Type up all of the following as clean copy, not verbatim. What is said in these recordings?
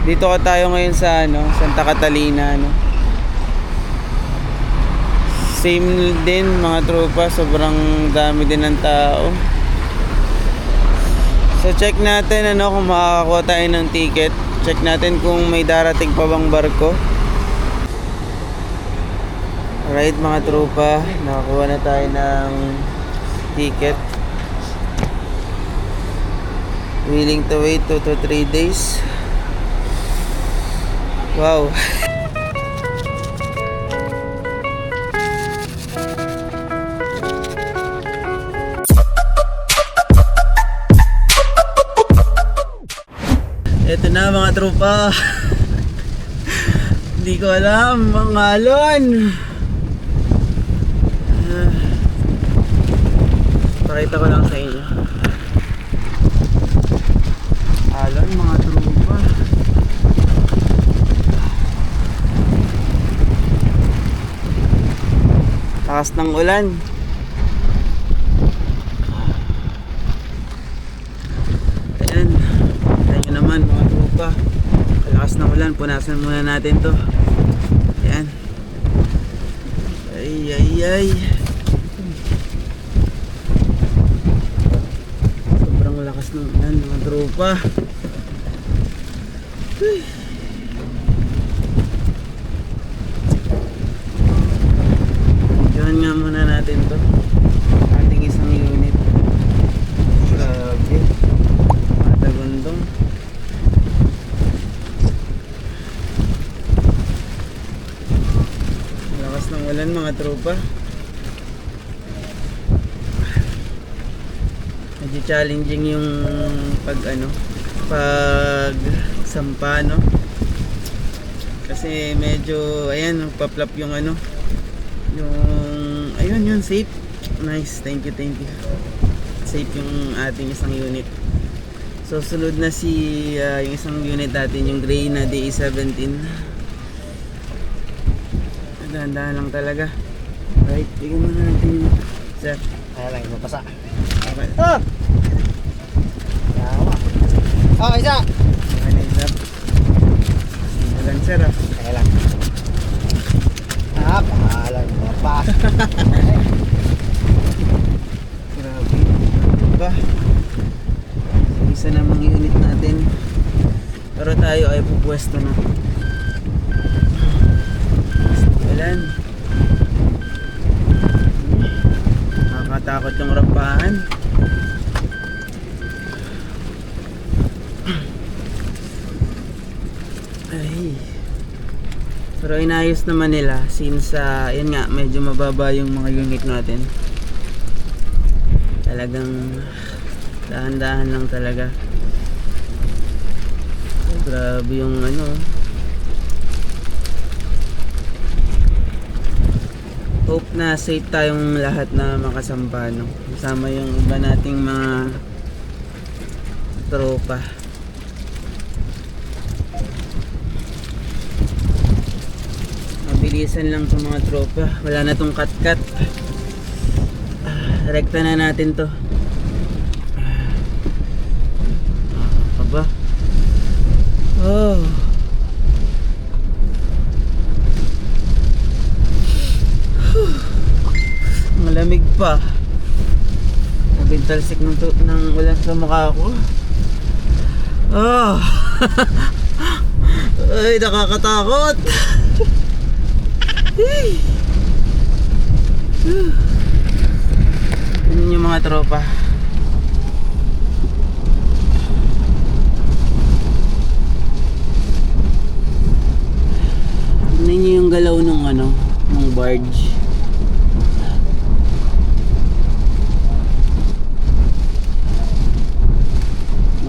Dito ka tayo ngayon sa Santa Catalina, Same din mga tropa, sobrang dami din ng tao. So check natin kung makakakuha tayo ng ticket. Check natin kung may darating pa bang barko. Alright mga tropa, nakakuha na tayo ng ticket. Willing to wait 2 to 3 days. Wow. Ito na mga tropa. Hindi ko alam ang alon. Pakita ko lang sa inyo. Alon mga tropa. Lakas ng ulan. Ayan. Ayan naman mga tropa. Lakas ng ulan. Punasan muna natin to. Ayan. Ay ay ay. Sobrang lakas ng ulan mga tropa. Uy. Nga muna natin to ating isang unit. Grabe matagundong. Lakas ng ulan mga tropa. Medyo challenging yung pag sampa kasi medyo ayan nagpa-flop yung yun safe. Nice, thank you. Safe yung ating isang unit. So sunod na yung isang unit natin, yung gray na DE17. Dahan-dahan lang talaga. Right, tignan muna natin yung sir. Kaya lang, mapasa. Okay. Ah! Yawa. Oh, isa! Ano yung sir? Hindi lang sir Kaya lang. Ah, pahalan. Mapasa. Grabe. Diba? Isa namang unit natin. Pero tayo ay pupwesto na. Ulan. Nakakatakot yung rampahan. Ay. Pero inayos naman nila since yun nga medyo mababa yung mga unit natin. Talagang dahan-dahan lang talaga. Grabe yung hope na safe tayong lahat na makasampa kasama yung iba nating mga tropa. Mabilisan lang itong mga tropa, wala na itong cut-cut. Rekta na natin to. Aba. Oh. Malamig pa. Nabintalsik ng ulan sa mukha ko. Oh. Ay, nakakatakot. Yun yung mga tropa. Tignan nyo yung galaw ng barge.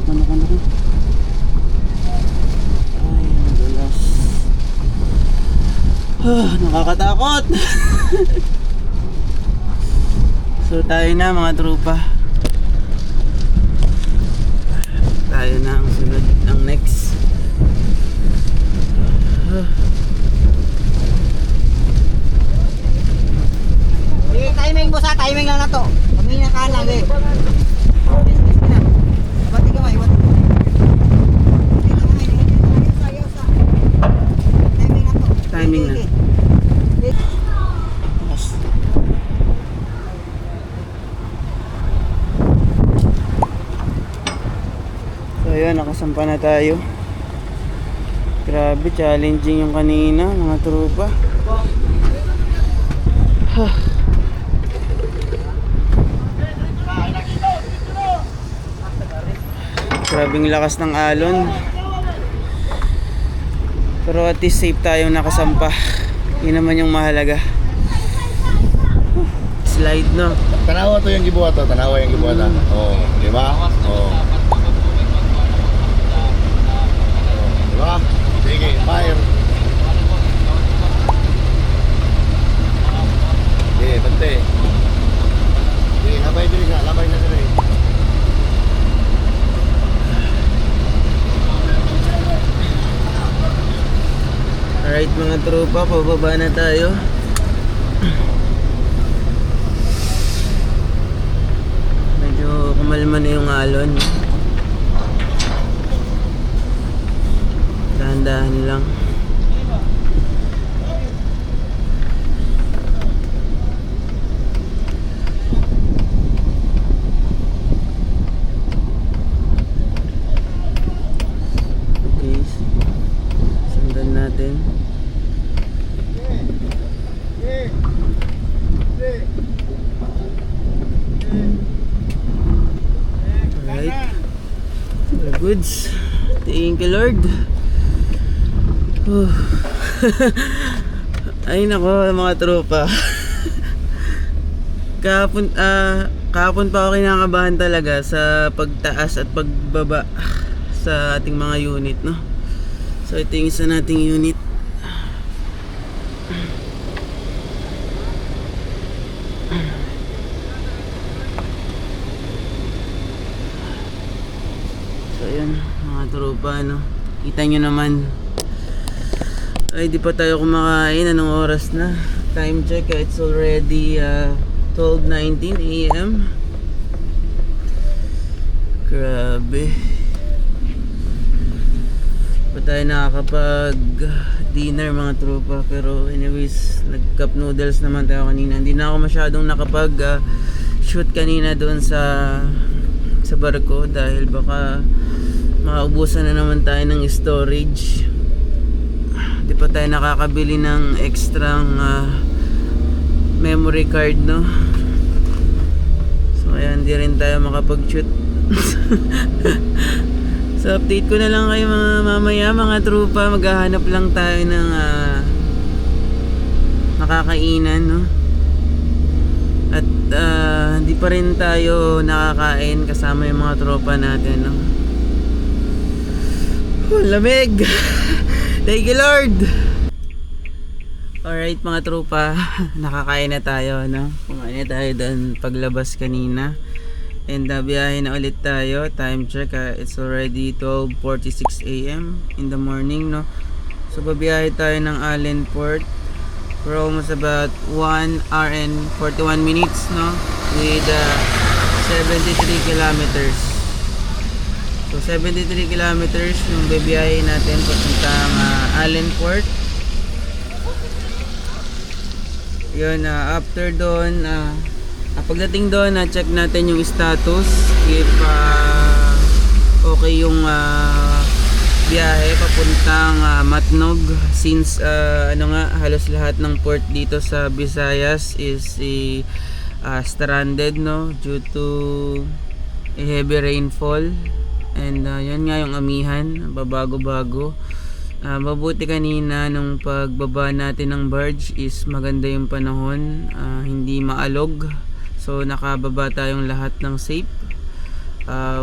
Naku. Ay, ang dulas. Nakakatakot. So tayo na mga tropa. Tayo na ang sunod, ang next. Timing boss ha, timing lang na to. Pamina ka lang eh. Bati ka ba? nakasampa na tayo. Grabe, challenging yung kanina, mga tropa. Grabing lakas ng alon. Pero at least safe tayong nakasampa. Yun naman yung mahalaga. Slide no. Tanawa to yung gibuhat to, tanawa yung gibuhat. Oh, di ba? Oh. Di ba? Sige, fire. Sige, bante. Sige, labay dili ka, labay na dili. Alright mga tropa, pababa na tayo. Medyo kumalma na yung alon. Dahan-dahan lang. Okay, sundan natin. Alright. We're goods. Thank you Lord. Ay nako mga tropa. Kahapon pa ako kinakabahan talaga sa pagtaas at pagbaba sa ating mga unit, no? So ito yung isa nating unit. So yun mga tropa, no? Kita nyo naman. Ay di pa tayo kumakain. Anong oras na? Time check, it's already 12:19 AM. Grabe. Pa tayo nakakapag dinner mga tropa. Pero anyways, nag cup noodles naman tayo kanina. Hindi na ako masyadong nakapag shoot kanina doon sa barko dahil baka makaubusan na naman tayo ng storage. Di pa tayo nakakabili ng extrang memory card, no? So kaya hindi rin tayo makapag-shoot. So update ko na lang kayo mamaya mga tropa. Maghahanap lang tayo ng makakainan, no? At hindi pa rin tayo nakakain kasama yung mga tropa natin, no? Lamig. Thank you Lord. Alright mga tropa, nakakain na tayo, no? Kumain na tayo doon paglabas kanina. And biyahe na ulit tayo. Time check, it's already 12:46 AM in the morning, no? So babiyahe tayo ng Allenport for almost about 1 hour and 41 minutes, no? With 73 kilometers. So 73 kilometers yung bibiyahe natin papuntang Allenport. Yun, after doon, pagdating doon, check natin yung status if okay yung biyahe papuntang Matnog, since halos lahat ng port dito sa Visayas is stranded, no, due to a heavy rainfall. And yan nga yung amihan, babago-bago. Mabuti kanina nung pagbaba natin ng barge is maganda yung panahon, hindi maalog. So nakababa tayong lahat ng safe.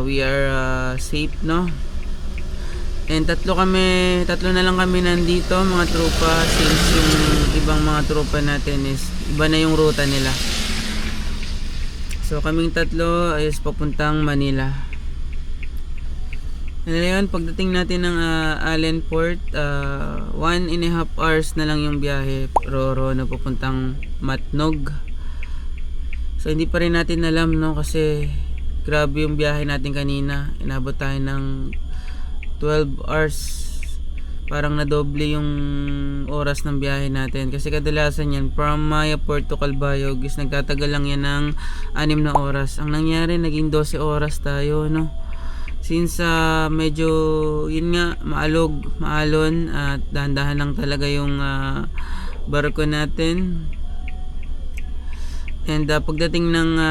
We are safe, no? And tatlo na lang kami nandito mga tropa, since yung ibang mga tropa natin is iba na yung ruta nila. So kaming tatlo is papuntang Manila. Ngayon, pagdating natin ng Allenport, 1.5 hours na lang yung biyahe Roro na papuntang Matnog. So hindi pa rin natin alam, no, kasi grabe yung biyahe natin kanina. Inabot tayo ng 12 hours. Parang nadoble yung oras ng biyahe natin, kasi kadalasan yan from Mayaport to Calbayog is nagtatagal lang yan ng 6 na oras. Ang nangyari, naging 12 oras tayo, no? Since medyo yun nga maalon at dahan-dahan lang talaga yung barko natin. And pagdating ng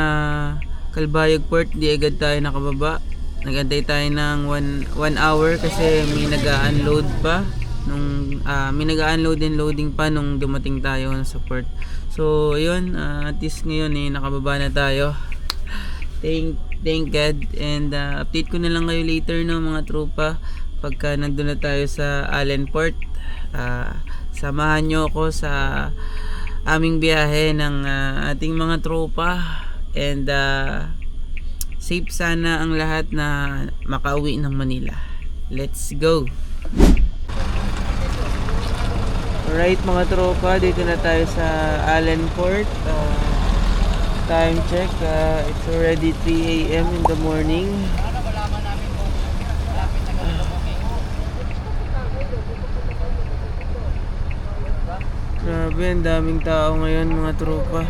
Calbayog Port, di agad tayo nakababa. Nagantay tayo ng 1 hour kasi may nag-unload pa nung may nag-unload and loading pa nung dumating tayo sa port. So yun, at least ngayon nakababa na tayo. Thank God. And update ko na lang kayo later no mga tropa pagka nandun na tayo sa Allen Port. Samahan nyo ako sa aming biyahe ng ating mga tropa. And safe sana ang lahat na makauwi ng Manila. Let's go! Alright mga tropa, dito na tayo sa Allen Port. Time check, it's already 3 AM in the morning. Grabe, ang daming tao ngayon mga tropa.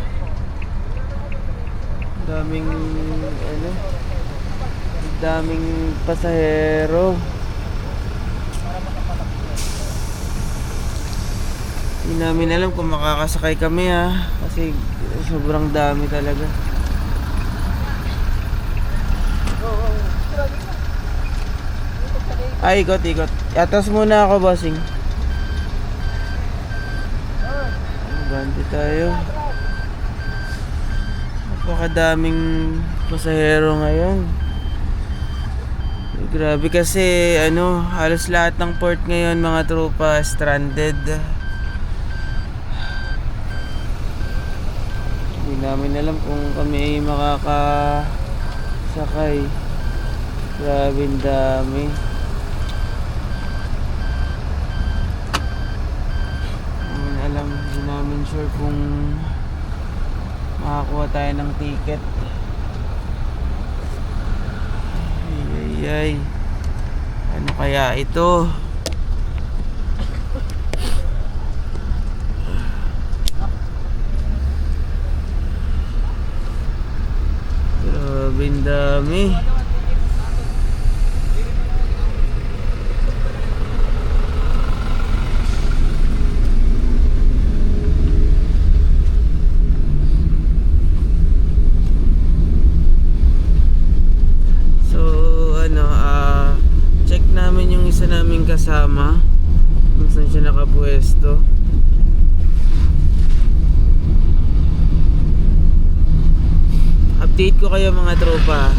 Daming pasahero. Hindi namin alam kung makakasakay kami kasi sobrang dami talaga. Ikot. Atas muna ako, bossing. Bante tayo. Napakadaming pasahero ngayon. Grabe kasi halos lahat ng port ngayon mga tropa stranded. Hindi namin alam kung kami ay makakasakay. Grabe ang dami. Hindi namin sure kung makakuha tayo ng ticket. Ay. Ano kaya ito? Grabe ang dami. Check namin yung isa naming kasama kung saan siya nakapwesto. Update ko kayo mga tropa.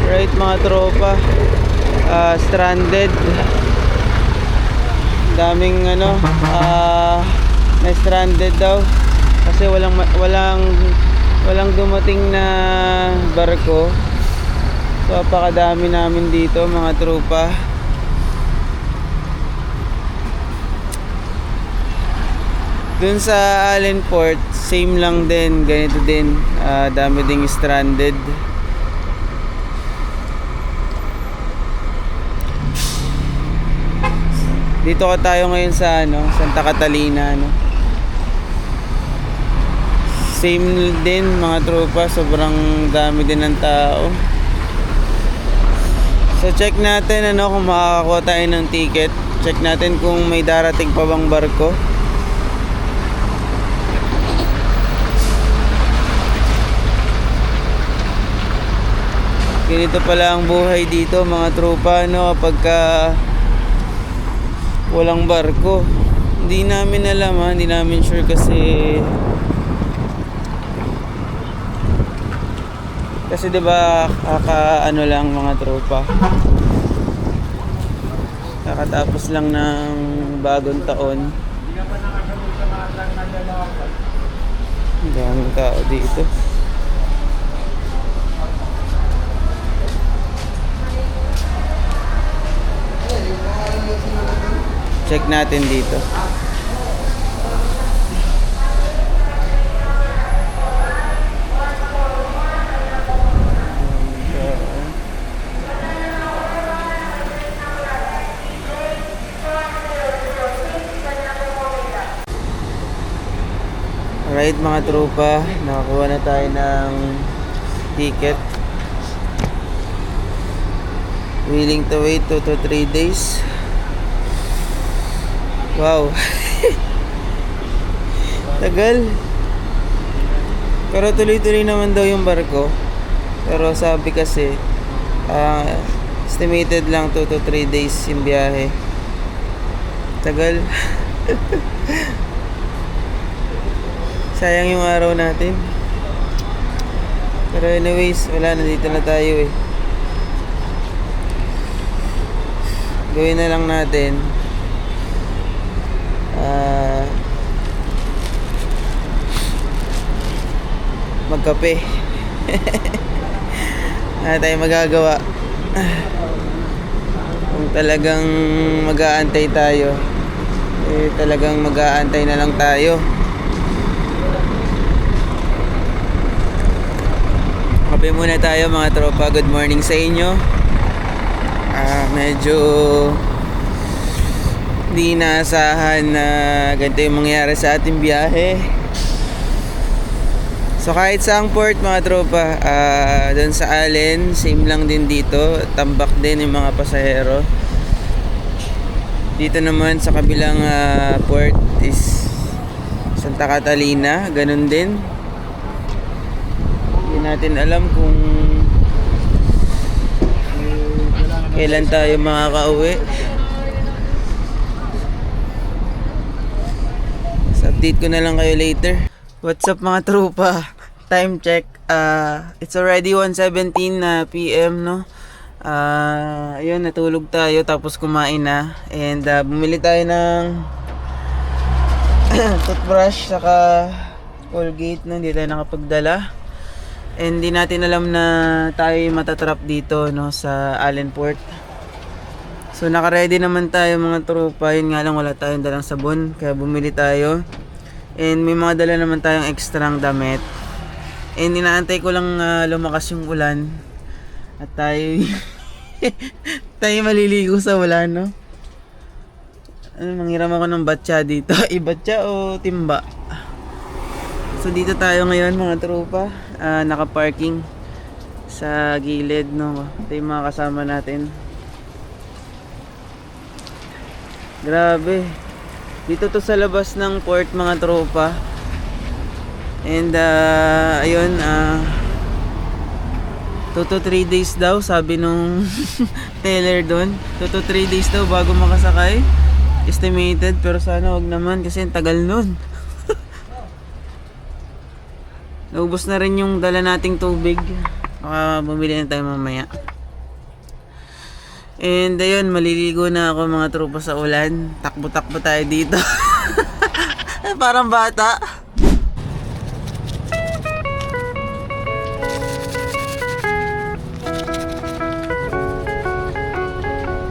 Right mga tropa, stranded. Daming na stranded daw kasi walang dumating na barko. So napakadami namin dito mga tropa. Dun sa Allen Port, same lang din, ganito din, dami ding stranded. Dito tayo ngayon sa Santa Catalina, Same din mga tropa, sobrang dami din ng tao. So check natin kung makakakuha tayo ng ticket. Check natin kung may darating pa bang barko. Ganito pala ang buhay dito mga tropa kapagka walang barko. Hindi namin alam hindi namin sure kasi 'di ba lang mga tropa. Kakatapos lang ng bagong taon. Ang daming tao dito. Check natin dito. Alright mga tropa, nakakuha na tayo ng ticket. Willing to wait 2 to 3 days. Wow. Tagal. Pero tuloy-tuloy naman daw yung barko. Pero sabi kasi estimated lang 2 to 3 days yung biyahe. Tagal. Sayang yung araw natin. Pero anyways, wala na, dito na tayo eh. Gawin na lang natin magkape. Wala tayong magagawa. Kung talagang mag-aantay tayo, eh talagang mag-aantay na lang tayo. Kape muna tayo mga tropa. Good morning sa inyo. Medyo di naasahan na ganito yung mangyari sa ating biyahe. So kahit sa ang port mga tropa, doon sa Allen, same lang din dito. Tambak din yung mga pasahero. Dito naman sa kabilang port is Santa Catalina, ganun din. Hindi natin alam kung kailan tayo makakauwi. So, update ko na lang kayo later. What's up mga tropa? Time check. It's already 1:17 PM, no? Ayun, natulog tayo tapos kumain na. And bumili tayo ng toothbrush saka Colgate, no? Hindi tayo nakapagdala. And di natin alam na tayo matatrap dito, no, sa Allen Port. So naka-ready naman tayo mga tropa. Yun nga lang, wala tayong dalang sabon, kaya bumili tayo. And may mga dala naman tayong ekstrang damit. And inaantay ko lang lumakas yung ulan at tayo tayo maliligo sa ulan, no. Manghiram ako ng batya dito. Ibatya o timba? So dito tayo ngayon mga tropa. Naka-parking sa gilid, no. Ito yung mga kasama natin. Grabe. Dito to sa labas ng port mga tropa. And ayun, 2 to 3 days daw sabi nung teller doon. 2 to 3 days daw bago makasakay. Estimated, pero sana wag naman kasi ang tagal nun. Naubos na rin yung dala nating tubig. Baka bumili na tayo mamaya. And ayun, maliligo na ako mga tropa sa ulan. Takbo-takbo tayo dito. Parang bata.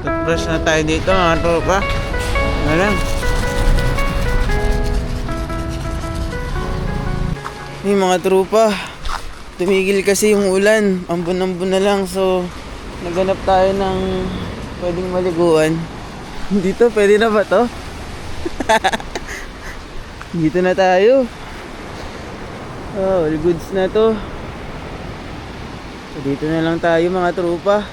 Toothbrush na tayo dito mga tropa. Wala. Mga tropa, tumigil kasi yung ulan, ambon-ambon na lang, so naghanap tayo ng pwedeng maliguan. Dito, pwede na ba to? Dito na tayo. Oh, all goods na to. So dito na lang tayo mga tropa.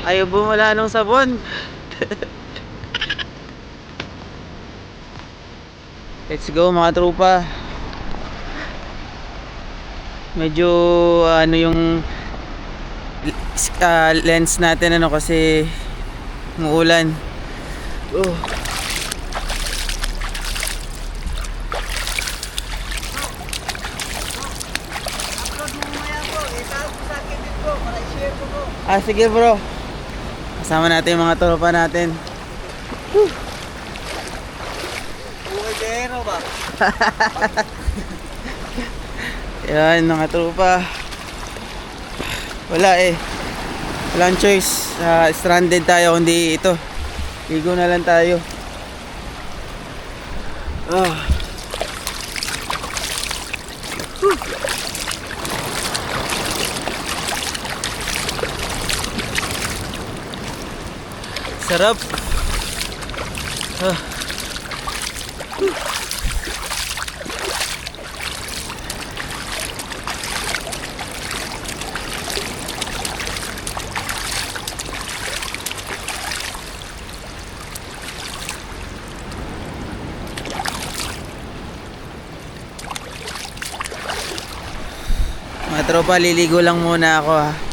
Ayaw bumala ng sabon. Let's go mga tropa. Medyo ano yung lens natin ano kasi umuulan. Sige bro. Kasama natin yung mga tropa natin. Uwedero ba? Yan, mga tropa. Wala eh. Walang choice. Stranded tayo kundi ito. Ligo na lang tayo. Sarap. Mga tropa, liligo lang muna ako ha.